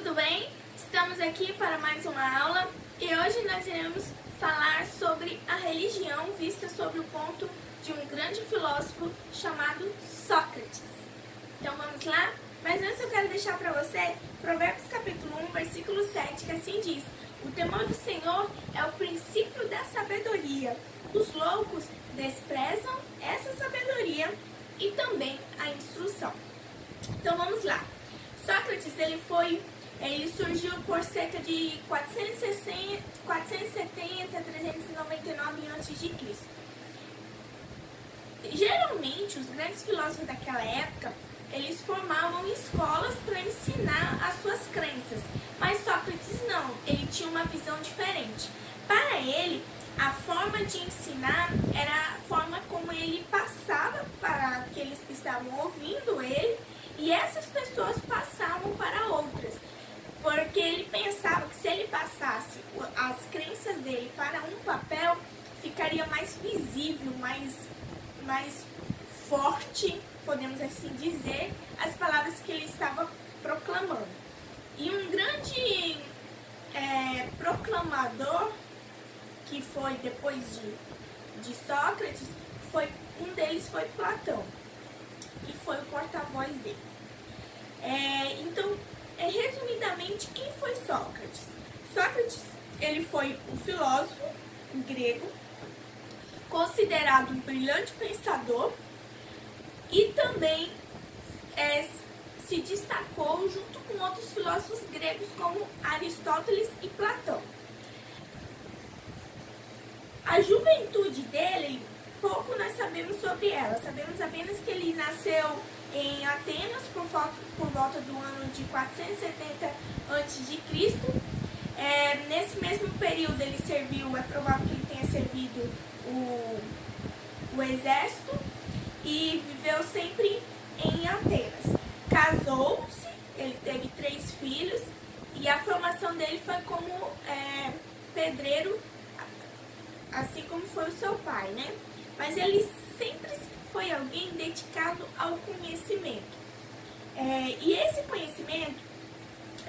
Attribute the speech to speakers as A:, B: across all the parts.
A: tudo bem? Estamos aqui para mais uma aula e hoje nós iremos falar sobre a religião vista sob o ponto de um grande filósofo chamado Sócrates. Então vamos lá? Mas antes eu quero deixar para você Provérbios capítulo 1, versículo 7, que assim diz: o temor do Senhor é o princípio da sabedoria. Os loucos desprezam essa sabedoria e também a instrução. Então vamos lá. Sócrates, ele surgiu por cerca de 470 a 399 a.C. Geralmente, os grandes filósofos daquela época, eles formavam escolas para ensinar as suas crenças. Mas Sócrates não, ele tinha uma visão diferente. Para ele, a forma de ensinar era a forma como ele passava para aqueles que estavam ouvindo ele, e essas pessoas passavam para outras. Porque ele pensava que se ele passasse as crenças dele para um papel, ficaria mais visível, mais forte, podemos assim dizer, as palavras que ele estava proclamando. E um grande proclamador, que foi depois de Sócrates, um deles foi Platão, que foi o porta-voz dele. Então, resumidamente, quem foi Sócrates? Sócrates, ele foi um filósofo grego, considerado um brilhante pensador, e também se destacou junto com outros filósofos gregos como Aristóteles e Platão. A juventude dele, pouco nós sabemos sobre ela. Sabemos apenas que ele nasceu em Atenas por volta do ano de 470 a.C. Nesse mesmo período ele serviu, é provável que ele tenha servido o exército e viveu sempre em Atenas. Casou-se, ele teve 3 filhos e a formação dele foi como pedreiro, assim como foi o seu pai, né? Mas ele sempre foi alguém dedicado ao conhecimento. E esse conhecimento,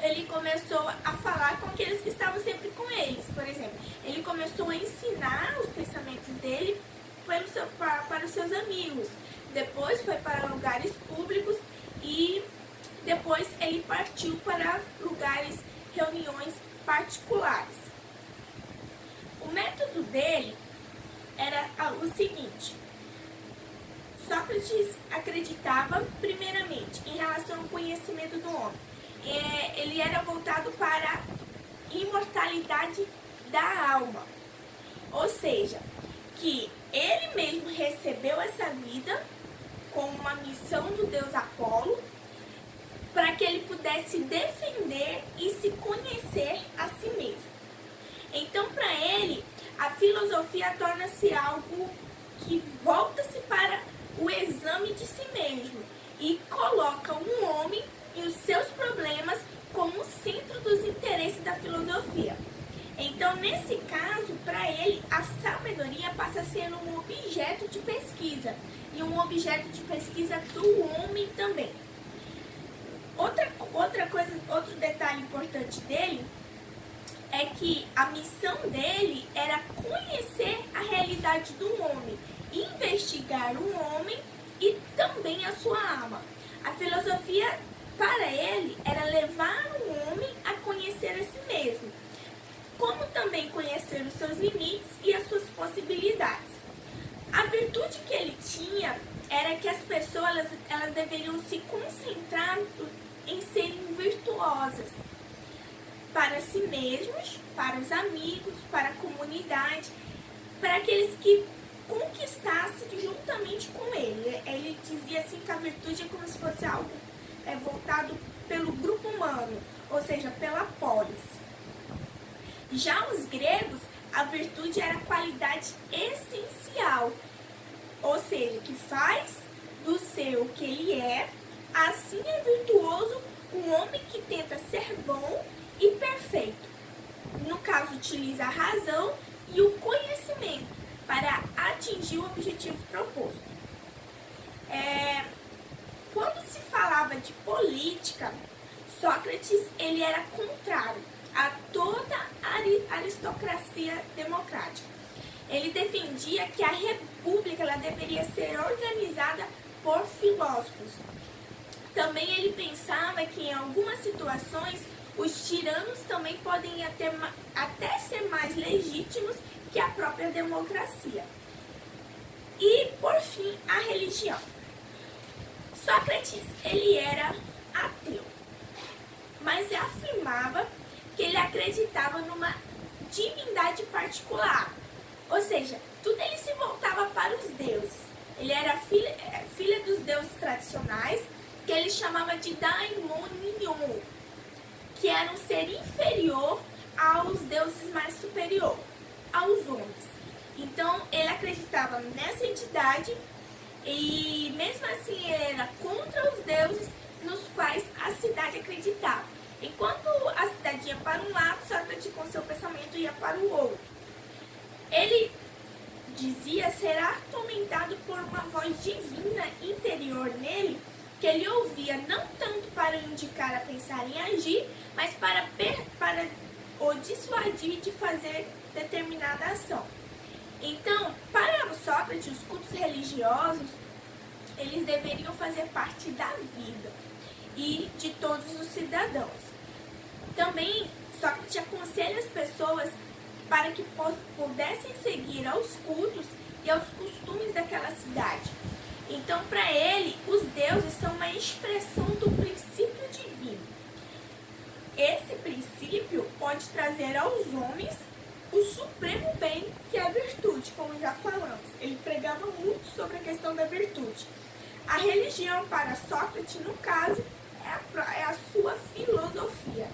A: ele começou a falar com aqueles que estavam sempre com eles. Por exemplo, ele começou a ensinar os pensamentos dele para os seus amigos. Depois foi para lugares públicos e depois ele partiu para lugares, reuniões particulares. O método dele era o seguinte: Sócrates acreditava, primeiramente, em relação ao conhecimento do homem. Ele era voltado para a imortalidade da alma. Ou seja, que ele mesmo recebeu essa vida com uma missão do deus Apolo, para que ele pudesse defender e se conhecer a si mesmo. Então, para ele, a filosofia torna-se algo que volta-se para o exame de si mesmo e coloca um homem e os seus problemas como o centro dos interesses da filosofia. Então, nesse caso, para ele, a sabedoria passa a ser um objeto de pesquisa e um objeto de pesquisa do homem também. Outro detalhe importante dele é que a missão dele era conhecer a realidade do homem, investigar o homem e também a sua alma. A filosofia, para ele, era levar o homem a conhecer a si mesmo, como também conhecer os seus limites e as suas possibilidades. A virtude que ele tinha era que as pessoas elas deveriam se concentrar em serem virtuosas para si mesmos, para os amigos, para a comunidade, para aqueles que conquistassem juntamente com ele. Ele dizia assim que a virtude é como se fosse algo voltado pelo grupo humano, ou seja, pela polis. Já os gregos, a virtude era qualidade essencial, ou seja, que faz do ser o que ele é. Assim é virtuoso um homem que tenta ser bom e perfeito. No caso, utiliza a razão e o conhecimento para atingir o objetivo proposto. Quando se falava de política, Sócrates, ele era contrário a toda a aristocracia democrática. Ele defendia que a república ela deveria ser organizada por filósofos. Também ele pensava que em algumas situações os tiranos também podem até ser mais legítimos que a própria democracia. E, por fim, a religião. Sócrates, ele era ateu, mas afirmava que ele acreditava numa divindade particular. Ou seja, tudo ele se voltava para os deuses. Ele era filha dos deuses tradicionais, que ele chamava de daimonion, que era um ser inferior aos deuses mais superior, aos homens. Então, ele acreditava nessa entidade e, mesmo assim, ele era contra os deuses nos quais a cidade acreditava. Enquanto a cidade ia para um lado, Sócrates, com seu pensamento, ia para o outro. Ele dizia ser atormentado por uma voz divina interior nele, que ele ouvia não tanto para indicar a pensar em agir, mas para o dissuadir de fazer determinada ação. Então, para Sócrates, os cultos religiosos, eles deveriam fazer parte da vida e de todos os cidadãos. Também, Sócrates aconselha as pessoas para que pudessem seguir aos cultos e aos costumes daquela cidade. Então, para ele, os deuses são uma expressão do princípio divino. Esse princípio pode trazer aos homens o supremo bem, que é a virtude, como já falamos. Ele pregava muito sobre a questão da virtude. A religião, para Sócrates, no caso, é a sua filosofia.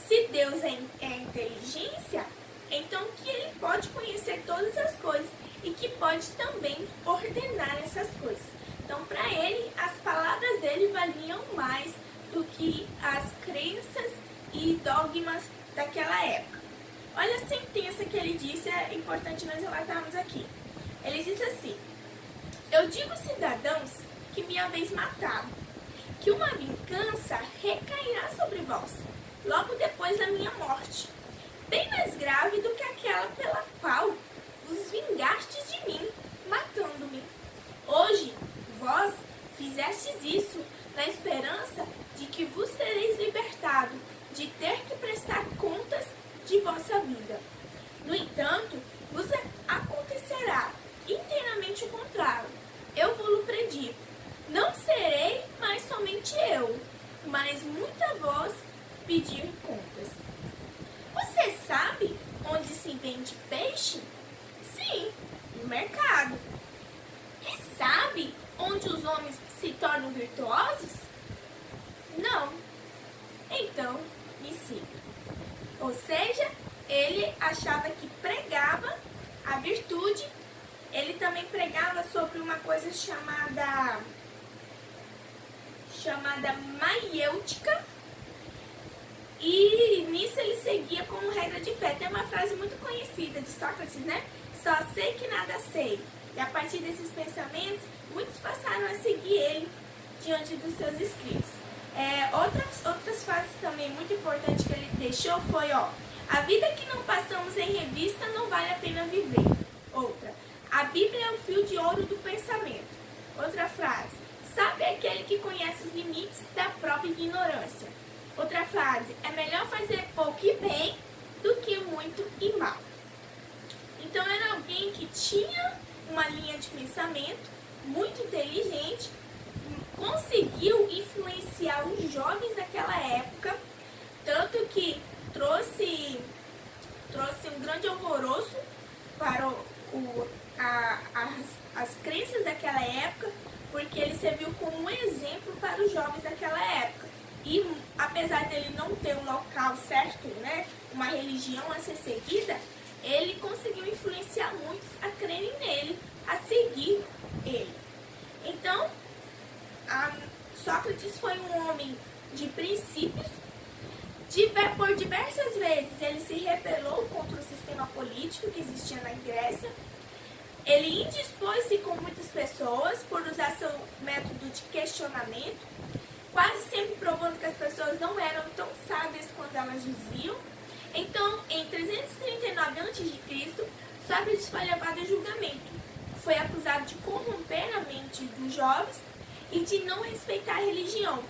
A: Se Deus é inteligência, então que ele pode conhecer todas as coisas e que pode também ordenar essas coisas. Então, para ele, as palavras dele valiam mais do que as crenças e dogmas daquela época. Olha a sentença que ele disse, é importante nós relatarmos aqui. Ele diz assim: eu digo, cidadãos, que me haveis matado, que uma vingança recairá sobre vós, logo depois da minha morte, bem mais grave do que aquela pela qual vos vingastes de mim, matando-me. Hoje, vós fizestes isso na esperança de que vos sereis libertado de ter que prestar contas de vossa vida. No entanto, vos acontecerá inteiramente o contrário. Eu vos predigo, não serei mais somente eu, mas muita voz pedir contas. Você sabe onde se vende peixe? Sim, no mercado. E sabe onde os homens se tornam virtuosos? Não. Então, me siga. Ou seja, ele achava que pregava a virtude, ele também pregava sobre uma coisa chamada maiêutica, e nisso ele seguia como regra de fé. Tem uma frase muito conhecida de Sócrates, né? Só sei que nada sei. E a partir desses pensamentos, muitos passaram a seguir ele diante dos seus escritos. Outras frases também muito importantes que ele deixou foi, a vida que não passamos em revista não vale a pena viver. Outra, a Bíblia é o fio de ouro do pensamento. Outra frase, sabe aquele que conhece os limites da própria ignorância. Outra frase, é melhor fazer pouco e bem do que muito e mal. Então era alguém que tinha uma linha de pensamento muito inteligente, conseguiu influenciar os jovens daquela época, tanto que trouxe um grande alvoroço para as crenças daquela época, porque ele serviu como um exemplo para os jovens daquela época. E apesar dele não ter um local certo, né, uma religião a ser seguida, ele conseguiu influenciar muitos a crerem nele, a seguir ele. Então, Sócrates foi um homem de princípios. Por diversas vezes ele se rebelou contra o sistema político que existia na Grécia. Ele indispôs-se com muitas pessoas por usar seu método de questionamento. quase sempre provando que as pessoas não eram tão sábias quanto elas diziam. Então, em 339 a.C., Sócrates foi levado a julgamento. Foi acusado de corromper a mente dos jovens e de não respeitar a religião.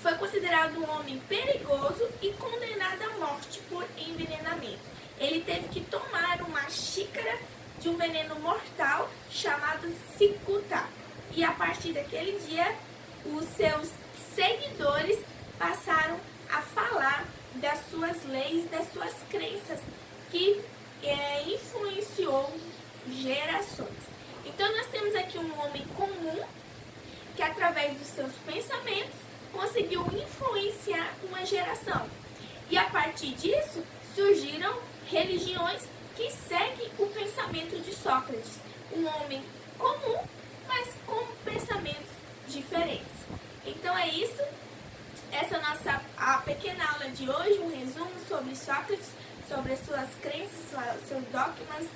A: Foi considerado um homem perigoso e condenado à morte por envenenamento. Ele teve que tomar uma xícara de um veneno mortal chamado cicuta. E a partir daquele dia, os seus seguidores passaram a falar das suas leis, das suas crenças, que influenciou gerações. Então nós temos aqui um homem comum que através dos seus pensamentos conseguiu influenciar uma geração. E a partir disso surgiram religiões que seguem o pensamento de Sócrates. Um homem comum, mas com pensamentos diferentes. Então é isso. Essa é a pequena aula de hoje, um resumo sobre Sócrates, sobre as suas crenças, seus dogmas,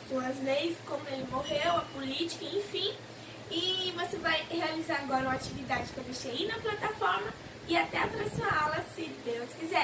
A: suas leis, como ele morreu, a política, enfim. E você vai realizar agora uma atividade que eu deixei aí na plataforma. E até a próxima aula, se Deus quiser.